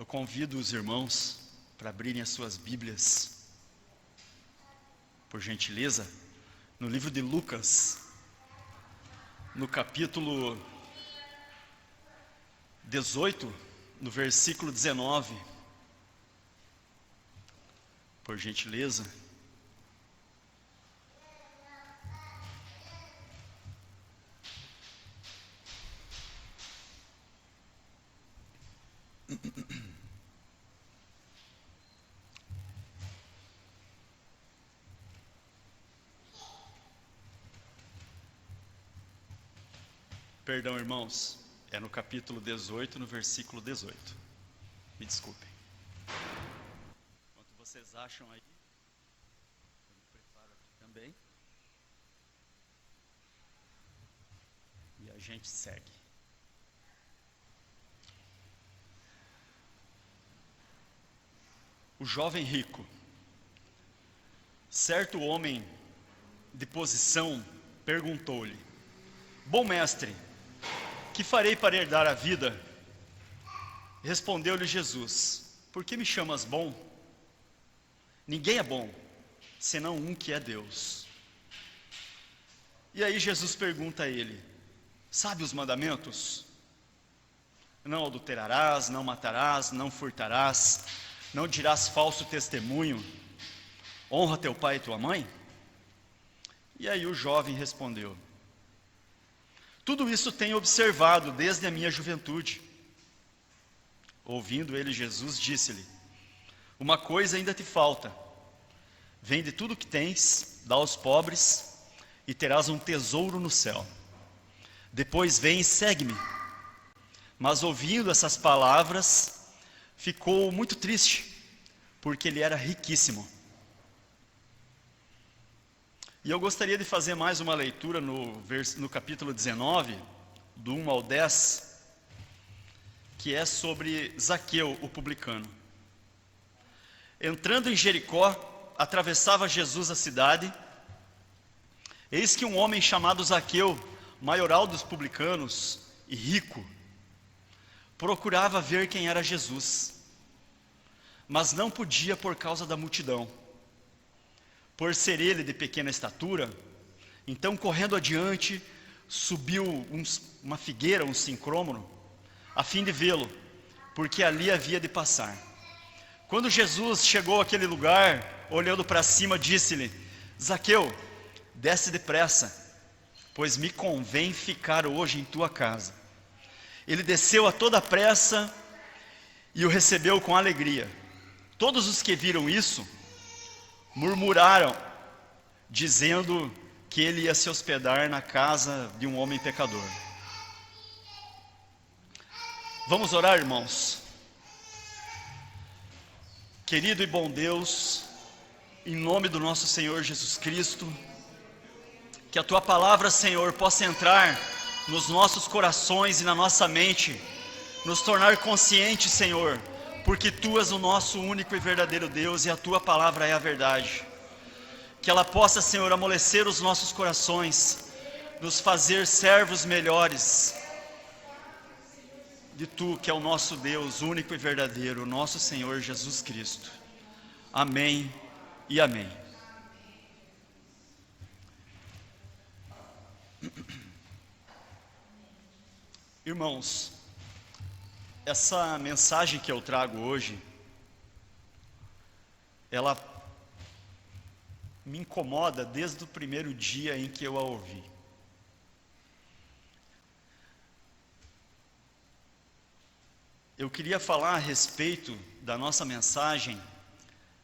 Eu convido os irmãos para abrirem as suas Bíblias, por gentileza, no livro de Lucas, no capítulo 18, no versículo 19, por gentileza. Perdão, irmãos, é no capítulo 18, no versículo 18. Me desculpem. Enquanto vocês acham aí, eu me preparo aqui também. E a gente segue. O jovem rico. Certo homem de posição perguntou-lhe: Bom mestre, que farei para herdar a vida? Respondeu-lhe Jesus: Por que me chamas bom? Ninguém é bom, senão um que é Deus. E aí Jesus pergunta a ele: Sabe os mandamentos? Não adulterarás, não matarás, não furtarás, não dirás falso testemunho, honra teu pai e tua mãe? E aí o jovem respondeu: Tudo isso tenho observado desde a minha juventude. Ouvindo ele, Jesus disse-lhe: Uma coisa ainda te falta. Vende tudo o que tens, dá aos pobres, e terás um tesouro no céu. Depois vem e segue-me. Mas ouvindo essas palavras, ficou muito triste, porque ele era riquíssimo. E eu gostaria de fazer mais uma leitura no capítulo 19, do 1 ao 10, que é sobre Zaqueu, o publicano. Entrando em Jericó, atravessava Jesus a cidade. Eis que um homem chamado Zaqueu, maioral dos publicanos e rico, procurava ver quem era Jesus, mas não podia por causa da multidão. Por ser ele de pequena estatura, então correndo adiante, subiu uma figueira, um sincrômono, a fim de vê-lo, porque ali havia de passar. Quando Jesus chegou àquele lugar, olhando para cima, disse-lhe: Zaqueu, desce depressa, pois me convém ficar hoje em tua casa. Ele desceu a toda pressa e o recebeu com alegria. Todos os que viram isso murmuraram, dizendo que ele ia se hospedar na casa de um homem pecador. Vamos orar, irmãos. Querido e bom Deus, em nome do nosso Senhor Jesus Cristo, que a Tua palavra, Senhor, possa entrar nos nossos corações e na nossa mente, nos tornar conscientes, Senhor, porque Tu és o nosso único e verdadeiro Deus e a Tua palavra é a verdade. Que ela possa, Senhor, amolecer os nossos corações, nos fazer servos melhores de Tu, que é o nosso Deus único e verdadeiro, o nosso Senhor Jesus Cristo. Amém e amém. Irmãos, essa mensagem que eu trago hoje, ela me incomoda desde o primeiro dia em que eu a ouvi. Eu queria falar a respeito da nossa mensagem,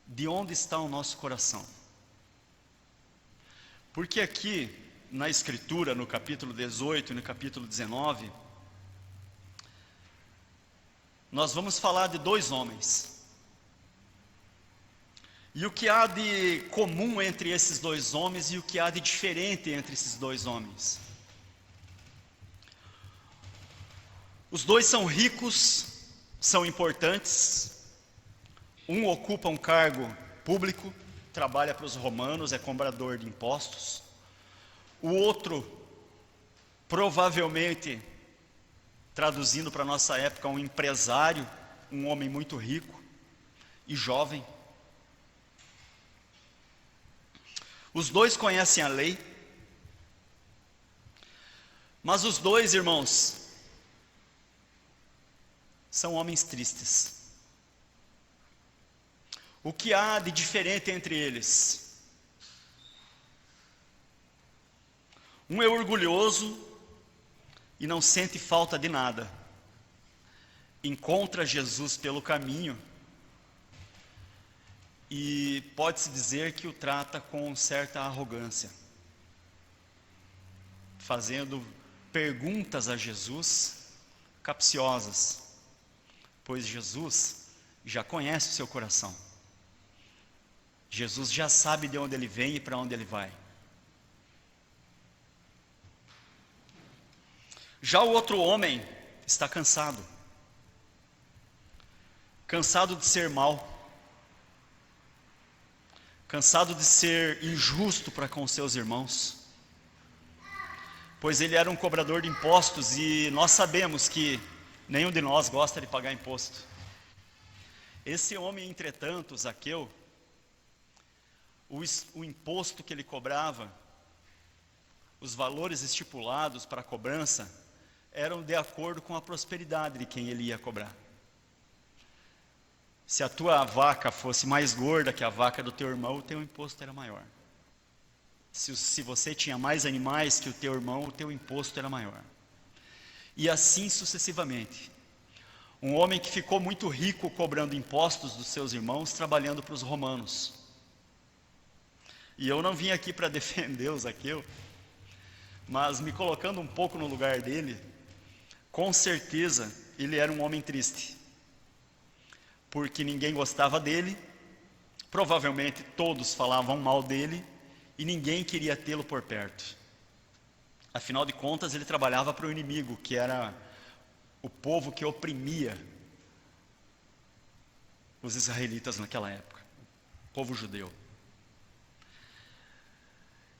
de onde está o nosso coração. Porque aqui, na Escritura, no capítulo 18 e no capítulo 19, nós vamos falar de dois homens. E o que há de comum entre esses dois homens e o que há de diferente entre esses dois homens. Os dois são ricos, são importantes. Um ocupa um cargo público, trabalha para os romanos, é cobrador de impostos. O outro, provavelmente, traduzindo para a nossa época, um empresário, um homem muito rico e jovem. Os dois conhecem a lei, mas os dois, irmãos, são homens tristes. O que há de diferente entre eles? Um é orgulhoso e não sente falta de nada. Encontra Jesus pelo caminho e pode-se dizer que o trata com certa arrogância, fazendo perguntas a Jesus capciosas, pois Jesus já conhece o seu coração. Jesus já sabe de onde ele vem e para onde ele vai. Já o outro homem está cansado. Cansado de ser mau. Cansado de ser injusto para com seus irmãos. Pois ele era um cobrador de impostos e nós sabemos que nenhum de nós gosta de pagar imposto. Esse homem, entretanto, Zaqueu, o imposto que ele cobrava, os valores estipulados para a cobrança, eram de acordo com a prosperidade de quem ele ia cobrar. Se a tua vaca fosse mais gorda que a vaca do teu irmão, o teu imposto era maior. Se você tinha mais animais que o teu irmão, o teu imposto era maior. E assim sucessivamente. Um homem que ficou muito rico cobrando impostos dos seus irmãos, trabalhando para os romanos. E eu não vim aqui para defender o Zaqueu, mas me colocando um pouco no lugar dele, com certeza ele era um homem triste, porque ninguém gostava dele, provavelmente todos falavam mal dele, e ninguém queria tê-lo por perto. Afinal de contas, ele trabalhava para o inimigo, que era o povo que oprimia os israelitas naquela época, o povo judeu.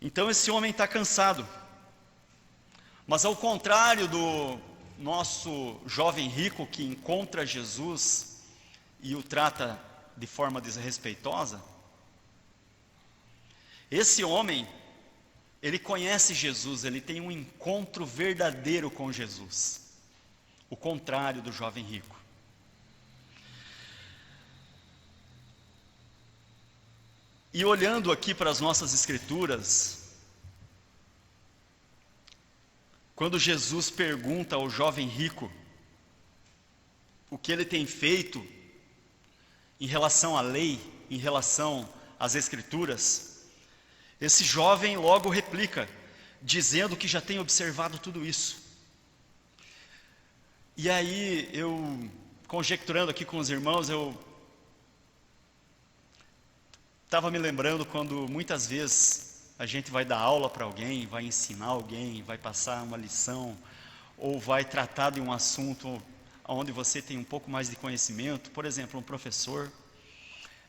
Então esse homem está cansado, mas ao contrário do nosso jovem rico que encontra Jesus e o trata de forma desrespeitosa, esse homem, ele conhece Jesus, ele tem um encontro verdadeiro com Jesus, o contrário do jovem rico. E olhando aqui para as nossas escrituras, quando Jesus pergunta ao jovem rico o que ele tem feito em relação à lei, em relação às escrituras, esse jovem logo replica, dizendo que já tem observado tudo isso. E aí, eu, conjecturando aqui com os irmãos, eu estava me lembrando quando muitas vezes a gente vai dar aula para alguém, vai ensinar alguém, vai passar uma lição, ou vai tratar de um assunto onde você tem um pouco mais de conhecimento, por exemplo, um professor.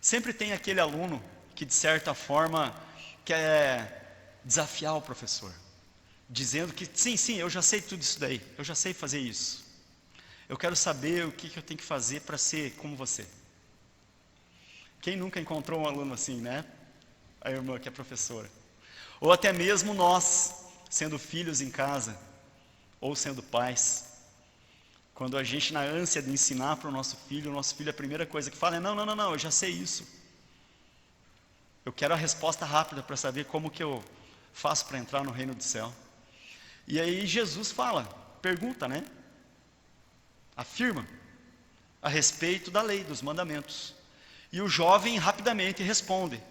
Sempre tem aquele aluno que, de certa forma, quer desafiar o professor, dizendo que sim, eu já sei tudo isso daí, eu já sei fazer isso. Eu quero saber o que eu tenho que fazer para ser como você. Quem nunca encontrou um aluno assim, né? A irmã que é professora. Ou até mesmo nós, sendo filhos em casa, ou sendo pais, quando a gente, na ânsia de ensinar para o nosso filho, a primeira coisa que fala é: não, eu já sei isso. Eu quero a resposta rápida para saber como que eu faço para entrar no reino do céu. E aí Jesus fala, pergunta, né? Afirma a respeito da lei, dos mandamentos. E o jovem rapidamente responde.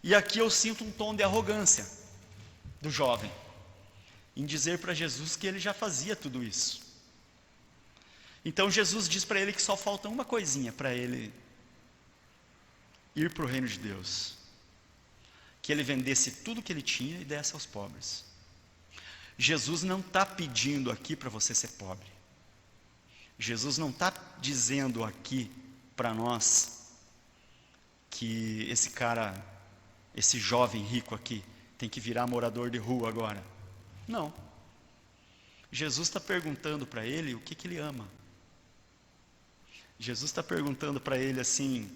E aqui eu sinto um tom de arrogância do jovem, em dizer para Jesus que ele já fazia tudo isso. Então Jesus diz para ele que só falta uma coisinha para ele ir para o reino de Deus: que ele vendesse tudo que ele tinha e desse aos pobres. Jesus não está pedindo aqui para você ser pobre. Jesus não está dizendo aqui para nós que esse cara, esse jovem rico aqui, tem que virar morador de rua agora. Não. Jesus está perguntando para ele o que ele ama. Jesus está perguntando para ele assim: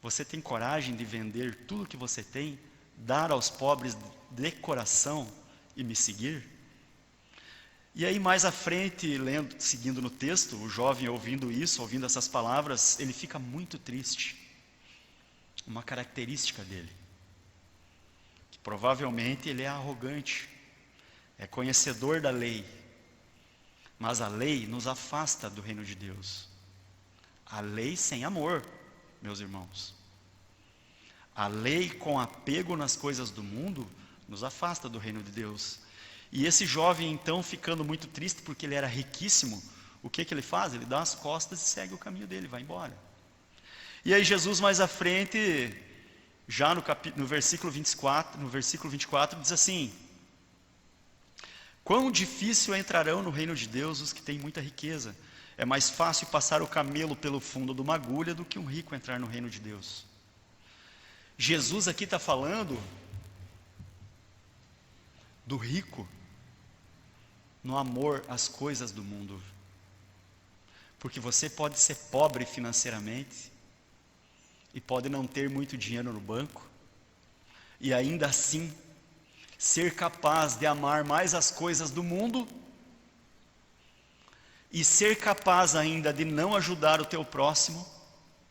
você tem coragem de vender tudo que você tem, dar aos pobres de coração e me seguir? E aí mais à frente, seguindo no texto, o jovem ouvindo isso, ouvindo essas palavras, ele fica muito triste. Uma característica dele, que provavelmente ele é arrogante, é conhecedor da lei, mas a lei nos afasta do reino de Deus. A lei sem amor, meus irmãos. A lei com apego nas coisas do mundo nos afasta do reino de Deus. E esse jovem então, ficando muito triste porque ele era riquíssimo, o que ele faz? Ele dá as costas e segue o caminho dele, vai embora. E aí Jesus mais à frente, já no versículo 24 diz assim: quão difícil entrarão no reino de Deus os que têm muita riqueza. É mais fácil passar o camelo pelo fundo de uma agulha do que um rico entrar no reino de Deus. Jesus aqui está falando do rico no amor às coisas do mundo. Porque você pode ser pobre financeiramente e pode não ter muito dinheiro no banco e ainda assim ser capaz de amar mais as coisas do mundo e ser capaz ainda de não ajudar o teu próximo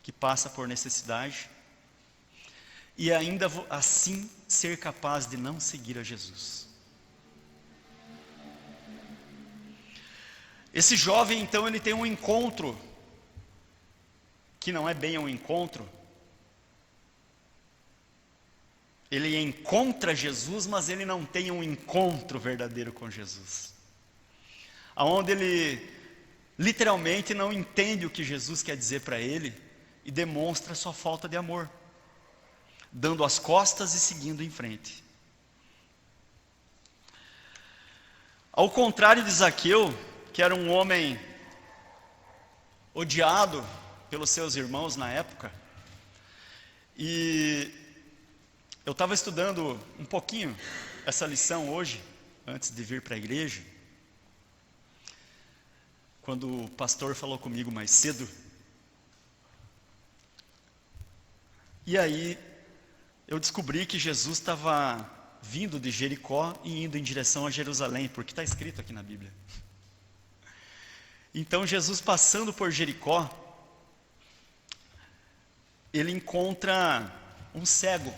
que passa por necessidade e ainda assim ser capaz de não seguir a Jesus. Esse jovem então, ele tem um encontro que não é bem um encontro. Ele encontra Jesus, mas ele não tem um encontro verdadeiro com Jesus, aonde ele literalmente não entende o que Jesus quer dizer para ele e demonstra sua falta de amor, dando as costas e seguindo em frente. Ao contrário de Zaqueu, que era um homem odiado pelos seus irmãos na época, e eu estava estudando um pouquinho essa lição hoje, antes de vir para a igreja, quando o pastor falou comigo mais cedo. E aí eu descobri que Jesus estava vindo de Jericó e indo em direção a Jerusalém, porque está escrito aqui na Bíblia. Então Jesus, passando por Jericó, ele encontra um cego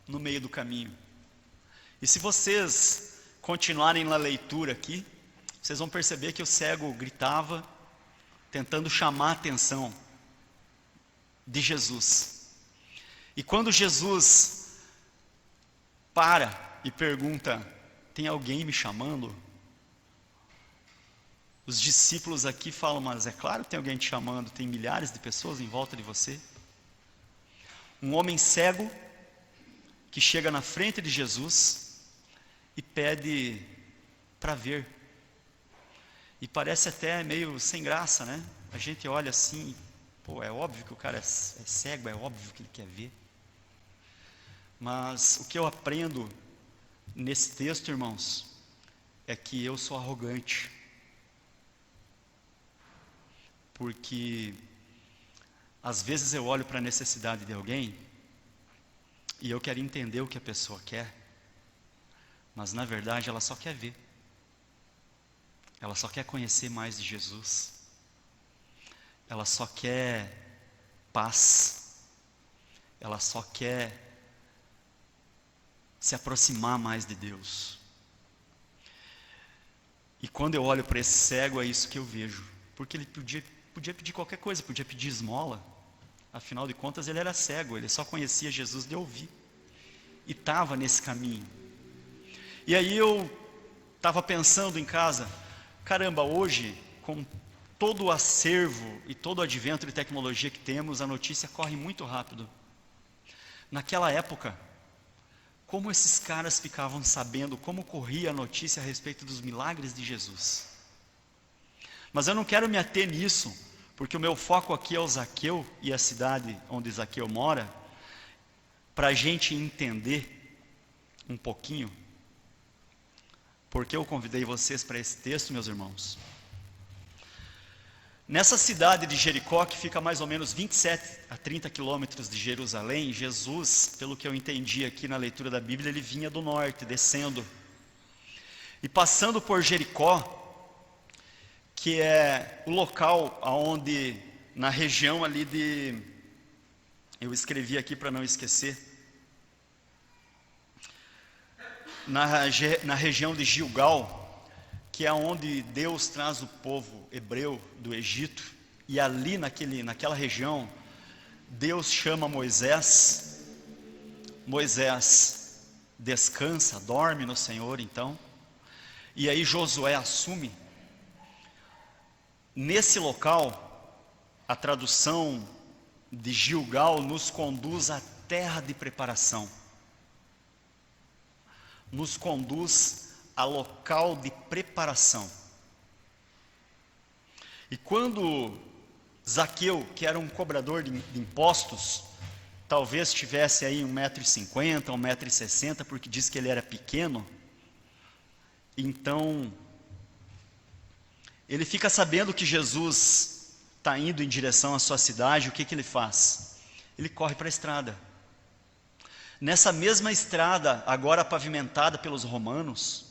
no meio do caminho. E se vocês continuarem na leitura aqui, vocês vão perceber que o cego gritava, tentando chamar a atenção de Jesus. E quando Jesus para e pergunta: tem alguém me chamando? Os discípulos aqui falam: mas é claro que tem alguém te chamando, tem milhares de pessoas em volta de você. Um homem cego que chega na frente de Jesus e pede para ver. E parece até meio sem graça, né? A gente olha assim, pô, é óbvio que o cara é cego, é óbvio que ele quer ver. Mas o que eu aprendo nesse texto, irmãos, é que eu sou arrogante. Porque às vezes eu olho para a necessidade de alguém e eu quero entender o que a pessoa quer, mas na verdade ela só quer ver. Ela só quer conhecer mais de Jesus. Ela só quer paz. Ela só quer se aproximar mais de Deus. E quando eu olho para esse cego, é isso que eu vejo. Porque ele podia pedir qualquer coisa, podia pedir esmola. Afinal de contas, ele era cego, ele só conhecia Jesus de ouvir. E estava nesse caminho. E aí eu estava pensando em casa: caramba, hoje, com todo o acervo e todo o advento de tecnologia que temos, a notícia corre muito rápido. Naquela época, como esses caras ficavam sabendo, como corria a notícia a respeito dos milagres de Jesus. Mas eu não quero me ater nisso, porque o meu foco aqui é o Zaqueu e a cidade onde Zaqueu mora, para a gente entender um pouquinho. Porque eu convidei vocês para esse texto, meus irmãos. Nessa cidade de Jericó, que fica mais ou menos 27 a 30 quilômetros de Jerusalém, Jesus, pelo que eu entendi aqui na leitura da Bíblia, ele vinha do norte, descendo. E passando por Jericó, que é o local onde, na região ali de... Eu escrevi aqui para não esquecer. Na região de Gilgal, que é onde Deus traz o povo hebreu do Egito, e ali naquela região, Deus chama Moisés, Moisés descansa, dorme no Senhor então, e aí Josué assume. Nesse local, a tradução de Gilgal nos conduz à terra de preparação, nos conduz a local de preparação. E quando Zaqueu, que era um cobrador de impostos, talvez tivesse aí 1,50 m, 1,60 m, porque diz que ele era pequeno, então ele fica sabendo que Jesus está indo em direção à sua cidade. O que ele faz? Ele corre para a estrada. Nessa mesma estrada, agora pavimentada pelos romanos,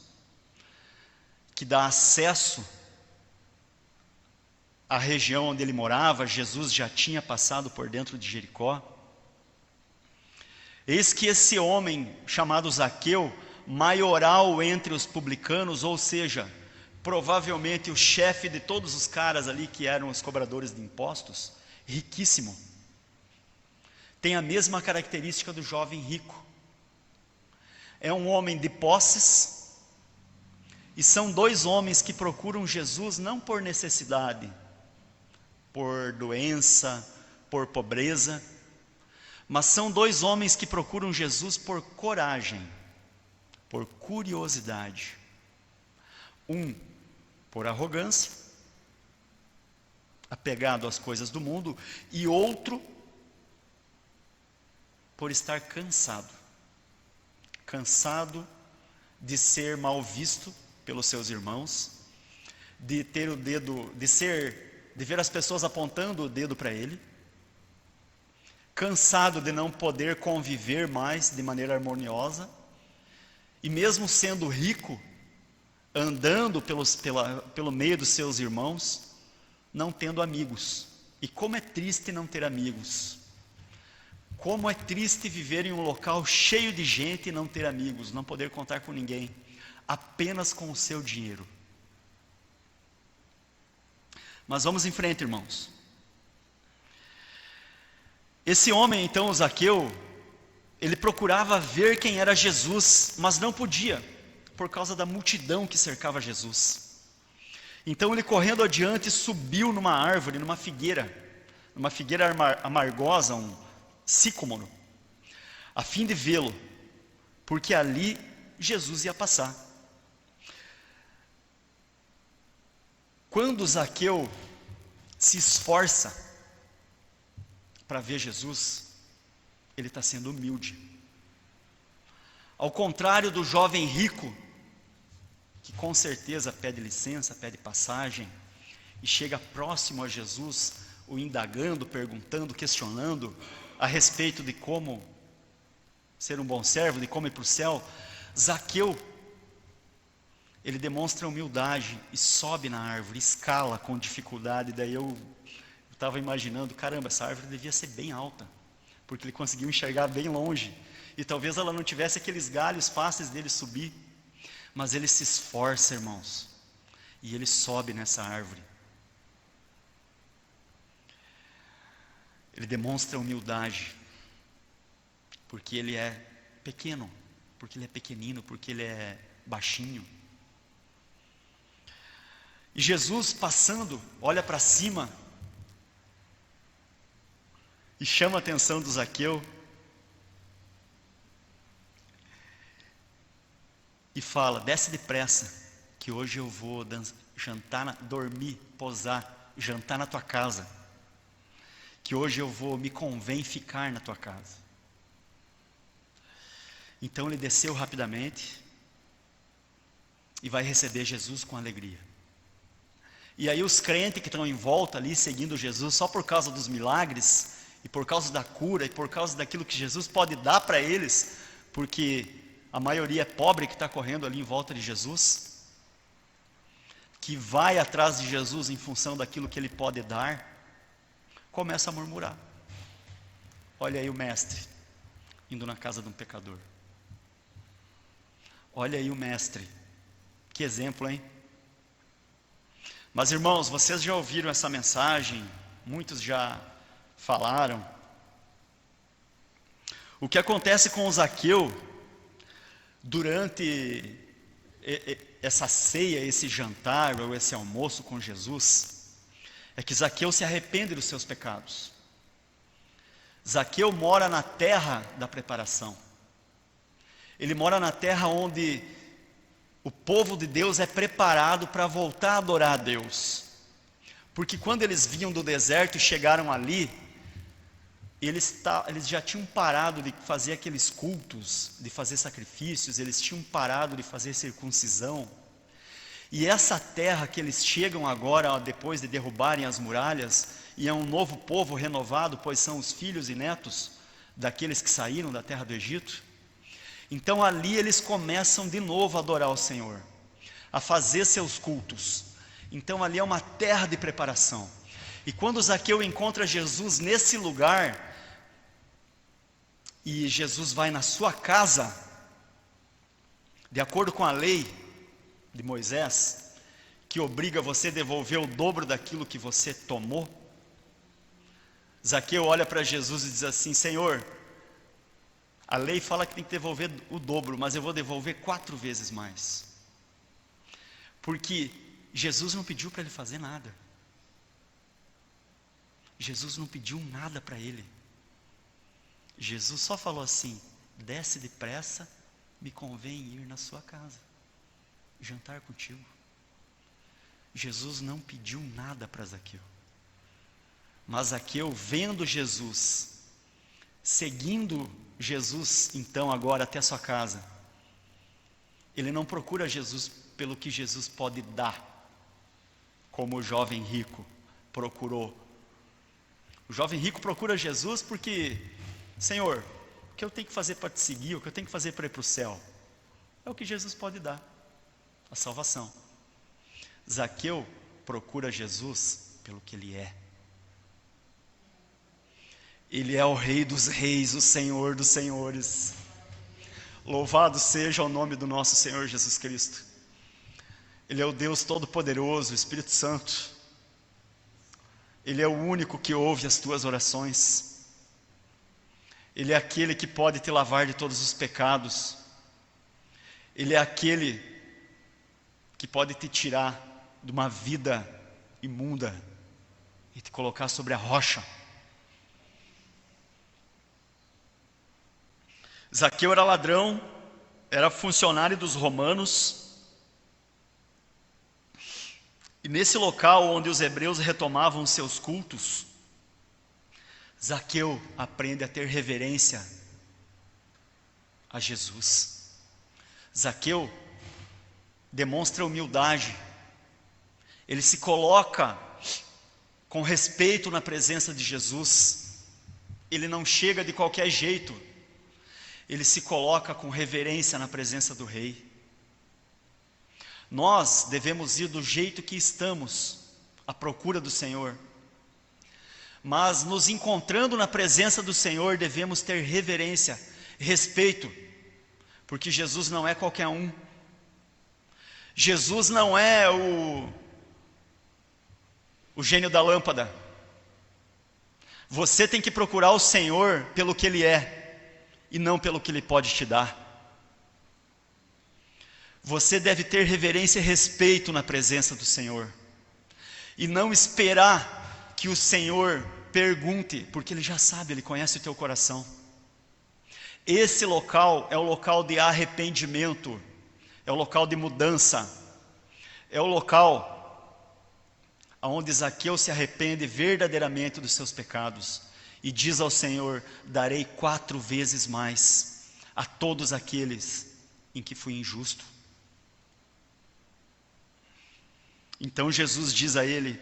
que dá acesso à região onde ele morava, Jesus já tinha passado por dentro de Jericó. Eis que esse homem chamado Zaqueu, maioral entre os publicanos, ou seja, provavelmente o chefe de todos os caras ali que eram os cobradores de impostos, riquíssimo, tem a mesma característica do jovem rico. É um homem de posses. E são dois homens que procuram Jesus não por necessidade, por doença, por pobreza, mas são dois homens que procuram Jesus por coragem, por curiosidade. Um por arrogância, apegado às coisas do mundo, e outro por estar cansado de ser mal visto pelos seus irmãos, de ter o dedo, de ver as pessoas apontando o dedo para ele, cansado de não poder conviver mais de maneira harmoniosa, e mesmo sendo rico, andando pelo meio dos seus irmãos, não tendo amigos. E como é triste não ter amigos. Como é triste viver em um local cheio de gente e não ter amigos, não poder contar com ninguém, apenas com o seu dinheiro. Mas vamos em frente, irmãos. Esse homem, então, o Zaqueu, ele procurava ver quem era Jesus, mas não podia, por causa da multidão que cercava Jesus. Então ele, correndo adiante, subiu numa árvore, numa figueira amargosa, um sicômoro, a fim de vê-lo, porque ali Jesus ia passar. Quando Zaqueu se esforça para ver Jesus, ele está sendo humilde. Ao contrário do jovem rico, que com certeza pede licença, pede passagem, e chega próximo a Jesus, o indagando, perguntando, questionando a respeito de como ser um bom servo, de como ir para o céu. Zaqueu, ele demonstra humildade e sobe na árvore, escala com dificuldade. Daí eu estava imaginando, caramba, essa árvore devia ser bem alta, porque ele conseguiu enxergar bem longe, e talvez ela não tivesse aqueles galhos fáceis dele subir, mas ele se esforça, irmãos, e ele sobe nessa árvore. Ele demonstra humildade, porque ele é pequeno, porque ele é pequenino, porque ele é baixinho. E Jesus, passando, olha para cima e chama a atenção do Zaqueu e fala: desce depressa, que hoje eu vou dormir, posar, jantar na tua casa, que hoje me convém ficar na tua casa. Então ele desceu rapidamente e vai receber Jesus com alegria. E aí os crentes que estão em volta ali, seguindo Jesus, só por causa dos milagres, e por causa da cura, e por causa daquilo que Jesus pode dar para eles, porque a maioria é pobre que está correndo ali em volta de Jesus, que vai atrás de Jesus em função daquilo que Ele pode dar, começa a murmurar. Olha aí o mestre, indo na casa de um pecador. Olha aí o mestre, que exemplo, hein? Mas irmãos, vocês já ouviram essa mensagem, muitos já falaram. O que acontece com o Zaqueu, durante essa ceia, esse jantar ou esse almoço com Jesus, é que Zaqueu se arrepende dos seus pecados. Zaqueu mora na terra da preparação. Ele mora na terra onde o povo de Deus é preparado para voltar a adorar a Deus. Porque quando eles vinham do deserto e chegaram ali, eles já tinham parado de fazer aqueles cultos, de fazer sacrifícios, eles tinham parado de fazer circuncisão. E essa terra que eles chegam agora, depois de derrubarem as muralhas, e é um novo povo renovado, pois são os filhos e netos daqueles que saíram da terra do Egito. Então ali eles começam de novo a adorar o Senhor, a fazer seus cultos. Então ali é uma terra de preparação. E quando Zaqueu encontra Jesus nesse lugar, e Jesus vai na sua casa, de acordo com a lei de Moisés, que obriga você a devolver o dobro daquilo que você tomou, Zaqueu olha para Jesus e diz assim: Senhor, a lei fala que tem que devolver o dobro, mas eu vou devolver 4 vezes mais. Porque Jesus não pediu para ele fazer nada. Jesus não pediu nada para ele. Jesus só falou assim: desce depressa, me convém ir na sua casa, jantar contigo. Jesus não pediu nada para Zaqueu. Mas Zaqueu, vendo Jesus, seguindo Jesus, então agora até a sua casa, ele não procura Jesus pelo que Jesus pode dar, como o jovem rico procurou. O jovem rico procura Jesus porque, Senhor, o que eu tenho que fazer para te seguir, o que eu tenho que fazer para ir para o céu? É o que Jesus pode dar, a salvação. Zaqueu procura Jesus pelo que Ele é. Ele é o Rei dos reis, o Senhor dos senhores. Louvado seja o nome do nosso Senhor Jesus Cristo. Ele é o Deus Todo-Poderoso, o Espírito Santo. Ele é o único que ouve as tuas orações. Ele é aquele que pode te lavar de todos os pecados. Ele é aquele que pode te tirar de uma vida imunda e te colocar sobre a rocha. Zaqueu era ladrão, era funcionário dos romanos, e nesse local onde os hebreus retomavam seus cultos, Zaqueu aprende a ter reverência a Jesus. Zaqueu demonstra humildade, ele se coloca com respeito na presença de Jesus, ele não chega de qualquer jeito, ele se coloca com reverência na presença do Rei. Nós devemos ir do jeito que estamos, à procura do Senhor. Mas nos encontrando na presença do Senhor, devemos ter reverência, respeito, porque Jesus não é qualquer um. Jesus não é o gênio da lâmpada. Você tem que procurar o Senhor pelo que Ele é, e não pelo que Ele pode te dar. Você deve ter reverência e respeito na presença do Senhor, e não esperar que o Senhor pergunte, porque Ele já sabe, Ele conhece o teu coração. Esse local é o local de arrependimento, é o local de mudança, é o local onde Zaqueu se arrepende verdadeiramente dos seus pecados, e diz ao Senhor: darei 4 vezes mais a todos aqueles em que fui injusto. Então Jesus diz a ele: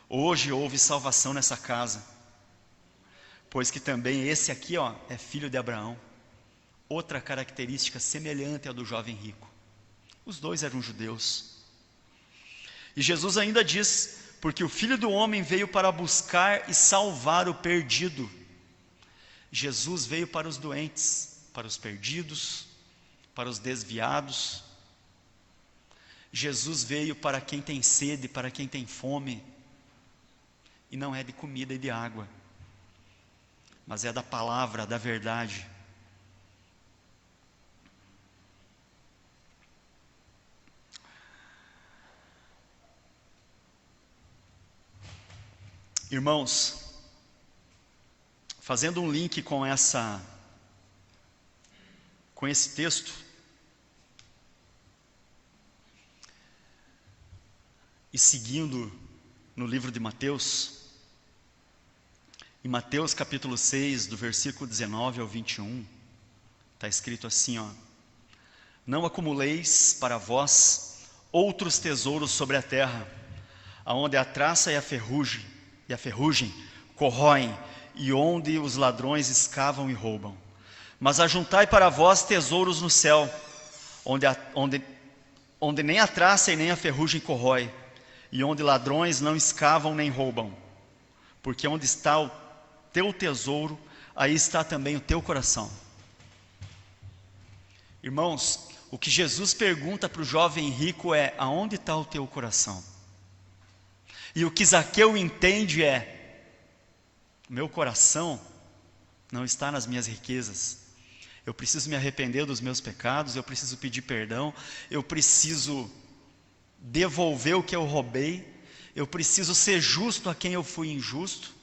hoje houve salvação nessa casa, pois que também esse aqui, é filho de Abraão. Outra característica semelhante à do jovem rico. Os dois eram judeus. E Jesus ainda diz: porque o Filho do Homem veio para buscar e salvar o perdido. Jesus veio para os doentes, para os perdidos, para os desviados. Jesus veio para quem tem sede, para quem tem fome. E não é de comida e de água, mas é da palavra, da verdade. Irmãos, fazendo um link com esse texto, e seguindo no livro de Mateus, em Mateus capítulo 6, do versículo 19 ao 21, está escrito assim, não acumuleis para vós outros tesouros sobre a terra, aonde a traça e a ferrugem corroem, e onde os ladrões escavam e roubam. Mas ajuntai para vós tesouros no céu, onde nem a traça e nem a ferrugem corrói, e onde ladrões não escavam nem roubam. Porque onde está o teu tesouro, aí está também o teu coração. Irmãos, o que Jesus pergunta para o jovem rico é: aonde está o teu coração? E o que Zaqueu entende é: meu coração não está nas minhas riquezas. Eu preciso me arrepender dos meus pecados, eu preciso pedir perdão, eu preciso devolver o que eu roubei, eu preciso ser justo a quem eu fui injusto.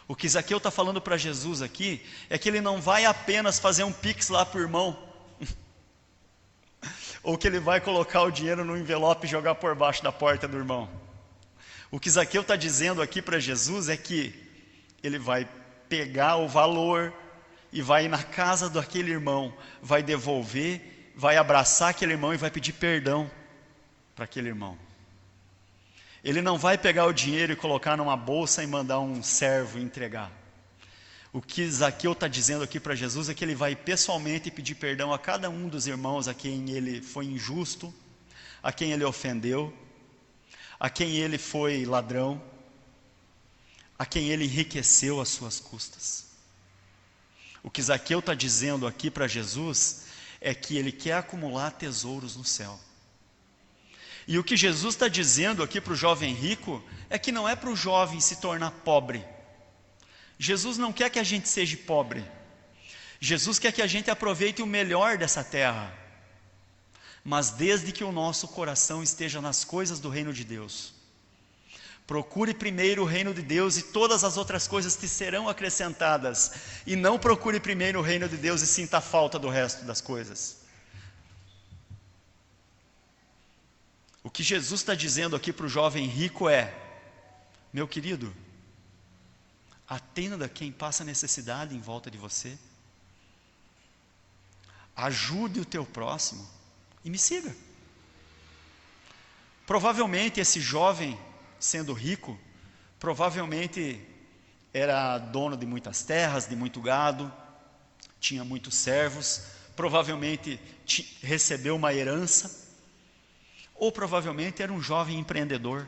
O que Zaqueu está falando para Jesus aqui é que ele não vai apenas fazer um pix lá para o irmão, ou que ele vai colocar o dinheiro no envelope e jogar por baixo da porta do irmão. O que Zaqueu está dizendo aqui para Jesus é que ele vai pegar o valor e vai ir na casa daquele irmão, vai devolver, vai abraçar aquele irmão e vai pedir perdão para aquele irmão. Ele não vai pegar o dinheiro e colocar numa bolsa e mandar um servo entregar. O que Zaqueu está dizendo aqui para Jesus é que ele vai pessoalmente pedir perdão a cada um dos irmãos a quem ele foi injusto, a quem ele ofendeu, a quem ele foi ladrão, a quem ele enriqueceu às suas custas. O que Zaqueu está dizendo aqui para Jesus é que ele quer acumular tesouros no céu. E o que Jesus está dizendo aqui para o jovem rico é que não é para o jovem se tornar pobre. Jesus não quer que a gente seja pobre. Jesus quer que a gente aproveite o melhor dessa terra, mas desde que o nosso coração esteja nas coisas do reino de Deus. Procure primeiro o reino de Deus e todas as outras coisas te serão acrescentadas. E não procure primeiro o reino de Deus e sinta a falta do resto das coisas. O que Jesus está dizendo aqui para o jovem rico é: meu querido, atenda quem passa necessidade em volta de você. Ajude o teu próximo e me siga. Provavelmente esse jovem, sendo rico, provavelmente era dono de muitas terras, de muito gado, tinha muitos servos, provavelmente recebeu uma herança, ou provavelmente era um jovem empreendedor.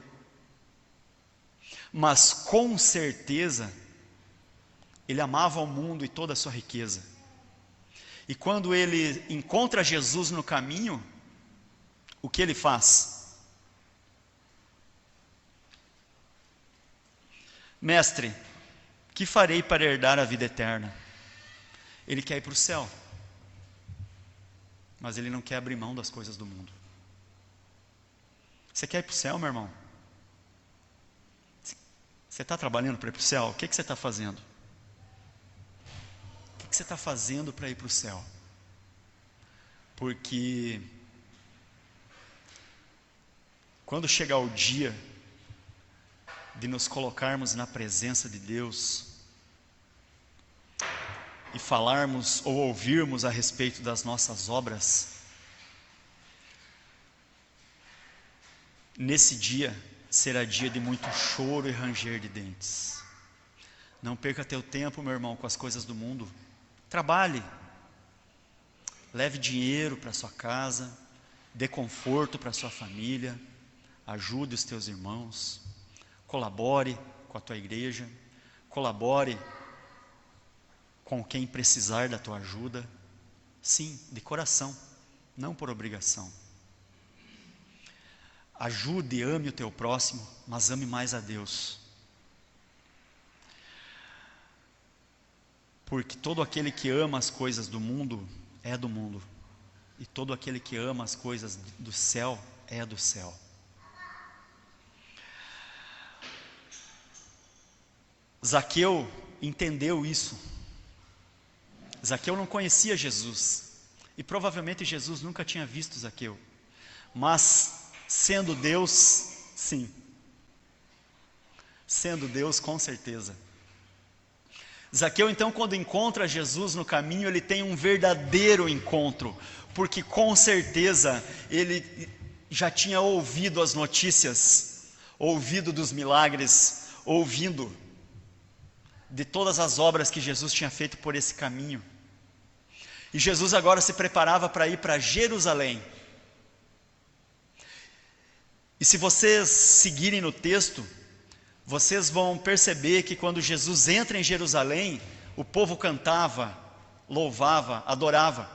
Mas com certeza ele amava o mundo e toda a sua riqueza. E quando ele encontra Jesus no caminho, o que ele faz? Mestre, que farei para herdar a vida eterna? Ele quer ir para o céu, mas ele não quer abrir mão das coisas do mundo. Você quer ir para o céu, meu irmão? Você está trabalhando para ir para o céu? O que você está fazendo? O que você está fazendo para ir para o céu? Porque quando chegar o dia de nos colocarmos na presença de Deus e falarmos ou ouvirmos a respeito das nossas obras, Nesse dia será dia de muito choro e ranger de dentes. Não perca teu tempo, meu irmão, com as coisas do mundo. Trabalhe, leve dinheiro para sua casa, dê conforto para sua família, ajude os teus irmãos, colabore com a tua igreja, colabore com quem precisar da tua ajuda, sim, de coração, não por obrigação. Ajude e ame o teu próximo, mas ame mais a Deus. Porque todo aquele que ama as coisas do mundo é do mundo, e todo aquele que ama as coisas do céu é do céu. Zaqueu entendeu isso. Zaqueu não conhecia Jesus, e provavelmente Jesus nunca tinha visto Zaqueu, mas sendo Deus, sim, sendo Deus, com certeza. Zaqueu então, quando encontra Jesus no caminho, ele tem um verdadeiro encontro, porque com certeza ele já tinha ouvido as notícias, ouvido dos milagres, ouvindo de todas as obras que Jesus tinha feito por esse caminho. E Jesus agora se preparava para ir para Jerusalém. E se vocês seguirem no texto, vocês vão perceber que quando Jesus entra em Jerusalém, o povo cantava, louvava, adorava.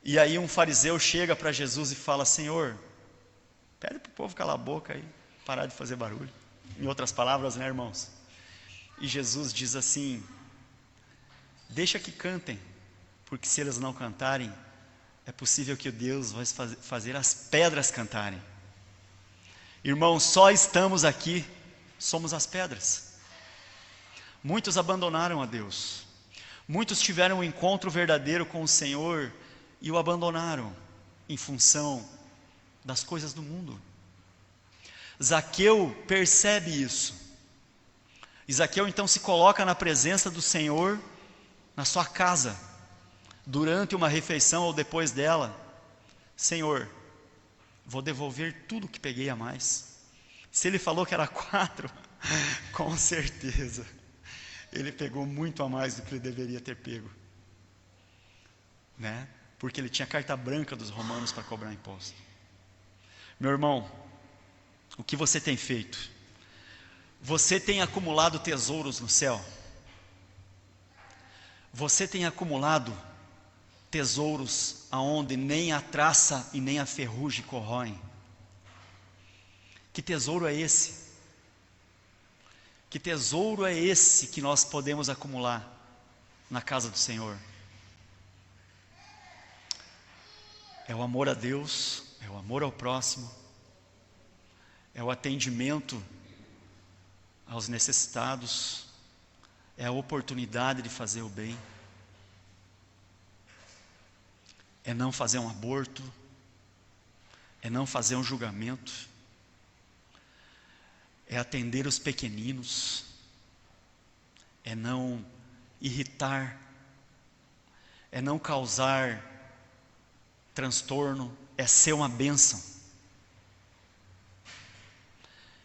E aí um fariseu chega para Jesus e fala: Senhor, pede para o povo calar a boca e parar de fazer barulho. Em outras palavras, né, irmãos? E Jesus diz assim: deixa que cantem, porque se eles não cantarem, é possível que Deus vai fazer as pedras cantarem. Irmãos, só estamos aqui, somos as pedras. Muitos abandonaram a Deus, muitos tiveram um encontro verdadeiro com o Senhor e o abandonaram em função das coisas do mundo. Zaqueu percebe isso. E Zaqueu então se coloca na presença do Senhor, na sua casa, durante uma refeição ou depois dela. Senhor, vou devolver tudo que peguei a mais. Se ele falou que era 4, com certeza, ele pegou muito a mais do que ele deveria ter pego, né? Porque ele tinha carta branca dos romanos para cobrar imposto. Meu irmão, o que você tem feito? Você tem acumulado tesouros no céu? Você tem acumulado tesouros aonde nem a traça e nem a ferrugem corroem? Que tesouro é esse? Que tesouro é esse que nós podemos acumular na casa do Senhor? É o amor a Deus, é o amor ao próximo, é o atendimento aos necessitados, é a oportunidade de fazer o bem, é não fazer um aborto, é não fazer um julgamento, é atender os pequeninos, é não irritar, é não causar transtorno, é ser uma bênção.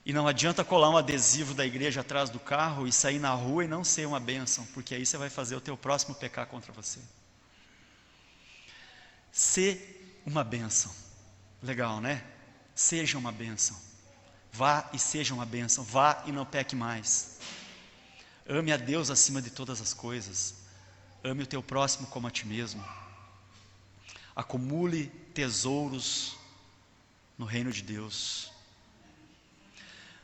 E não adianta colar um adesivo da igreja atrás do carro e sair na rua e não ser uma bênção, porque aí você vai fazer o teu próximo pecar contra você. Ser uma bênção. Legal, né? Seja uma bênção. Vá e seja uma bênção. Vá e não peque mais. Ame a Deus acima de todas as coisas. Ame o teu próximo como a ti mesmo. Acumule tesouros no reino de Deus.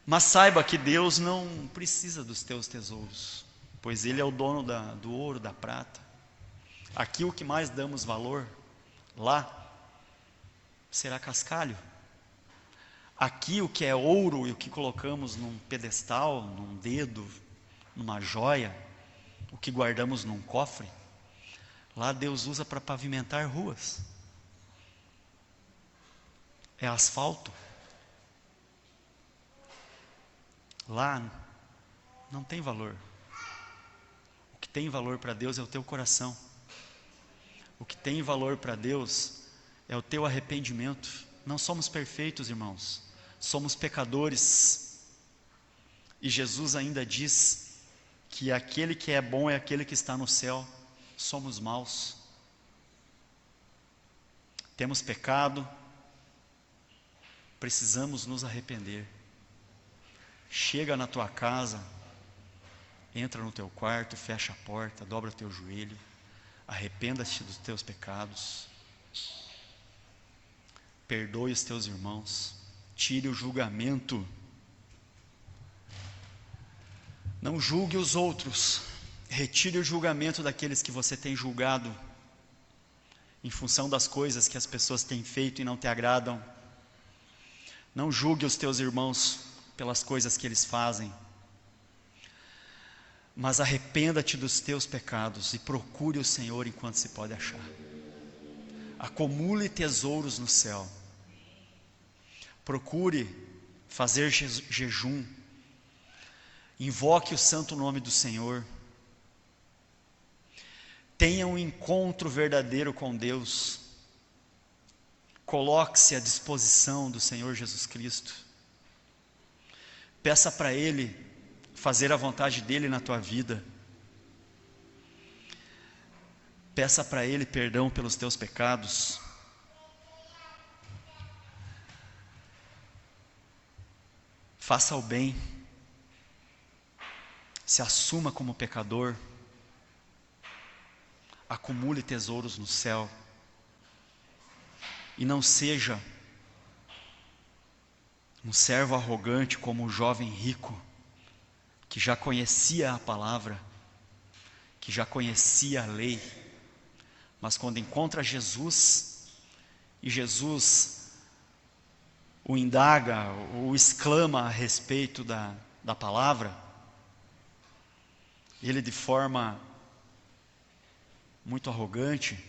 Mas saiba que Deus não precisa dos teus tesouros, pois Ele é o dono do ouro, da prata. Aqui o que mais damos valor, lá será cascalho. Aqui o que é ouro e o que colocamos num pedestal, num dedo, numa joia, o que guardamos num cofre, lá Deus usa para pavimentar ruas. É asfalto. Lá não tem valor. O que tem valor para Deus é o teu coração. O que tem valor para Deus é o teu arrependimento, não somos perfeitos, irmãos, somos pecadores. E Jesus ainda diz que aquele que é bom é aquele que está no céu. Somos maus, temos pecado, precisamos nos arrepender. Chega na tua casa, entra no teu quarto, fecha a porta, dobra teu joelho, arrependa-te dos teus pecados, perdoe os teus irmãos, tire o julgamento, não julgue os outros, retire o julgamento daqueles que você tem julgado, em função das coisas que as pessoas têm feito e não te agradam. Não julgue os teus irmãos pelas coisas que eles fazem, mas arrependa-te dos teus pecados e procure o Senhor enquanto se pode achar. Acumule tesouros no céu. Procure fazer jejum. Invoque o santo nome do Senhor. Tenha um encontro verdadeiro com Deus. Coloque-se à disposição do Senhor Jesus Cristo. Peça para Ele fazer a vontade dEle na tua vida. Peça para Ele perdão pelos teus pecados. Faça o bem. Se assuma como pecador. Acumule tesouros no céu. E não seja um servo arrogante como o jovem rico, que já conhecia a palavra, que já conhecia a lei, mas quando encontra Jesus, e Jesus o indaga, o exclama a respeito da palavra, ele de forma muito arrogante: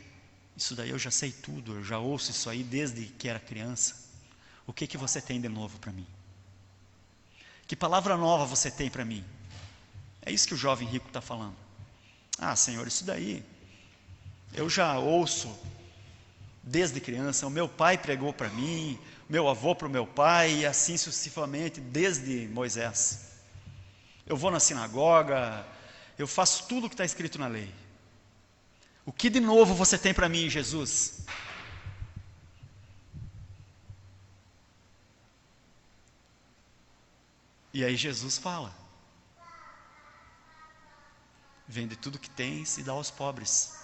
isso daí eu já sei tudo, eu já ouço isso aí desde que era criança. O que você tem de novo para mim? Que palavra nova você tem para mim? É isso que o jovem rico está falando. Ah, Senhor, isso daí eu já ouço desde criança. O meu pai pregou para mim, meu avô para o meu pai, e assim sucessivamente, desde Moisés. Eu vou na sinagoga, eu faço tudo o que está escrito na lei. O que de novo você tem para mim, Jesus? E aí Jesus fala: vende tudo que tens e dá aos pobres,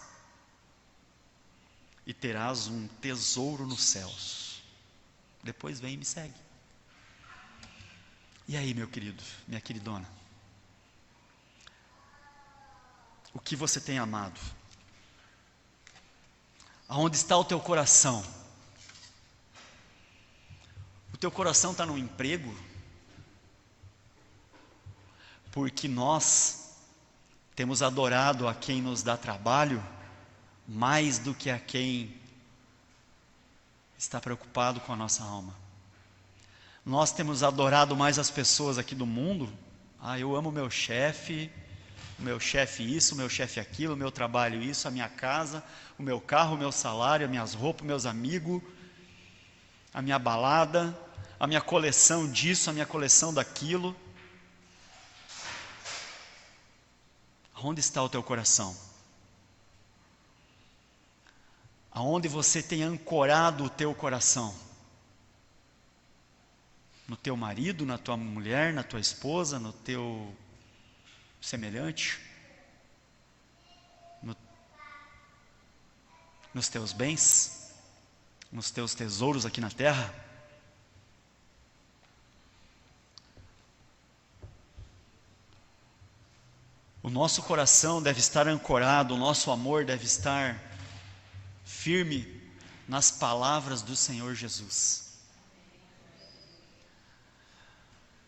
e terás um tesouro nos céus. Depois vem e me segue. E aí, meu querido, minha queridona, o que você tem amado? Aonde está o teu coração? O teu coração está no emprego? Porque nós temos adorado a quem nos dá trabalho mais do que a quem está preocupado com a nossa alma. Nós temos adorado mais as pessoas aqui do mundo. Ah, eu amo meu chefe isso, o meu chefe aquilo, o meu trabalho isso, a minha casa, o meu carro, o meu salário, as minhas roupas, meus amigos, a minha balada, a minha coleção disso, a minha coleção daquilo. Onde está o teu coração? Aonde você tem ancorado o teu coração? No teu marido, na tua mulher, na tua esposa, no teu semelhante? Nos teus bens? Nos teus tesouros aqui na terra? O nosso coração deve estar ancorado, o nosso amor deve estar firme nas palavras do Senhor Jesus.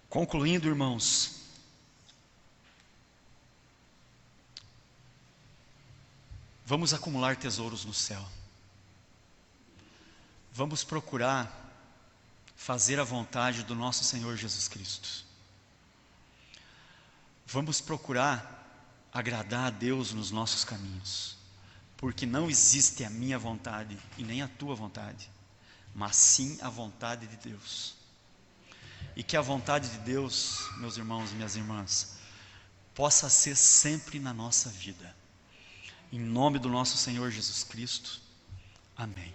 Concluindo, irmãos, vamos acumular tesouros no céu. Vamos procurar fazer a vontade do nosso Senhor Jesus Cristo. Vamos procurar agradar a Deus nos nossos caminhos, porque não existe a minha vontade e nem a tua vontade, mas sim a vontade de Deus. E que a vontade de Deus, meus irmãos e minhas irmãs, possa ser sempre na nossa vida. Em nome do nosso Senhor Jesus Cristo. Amém.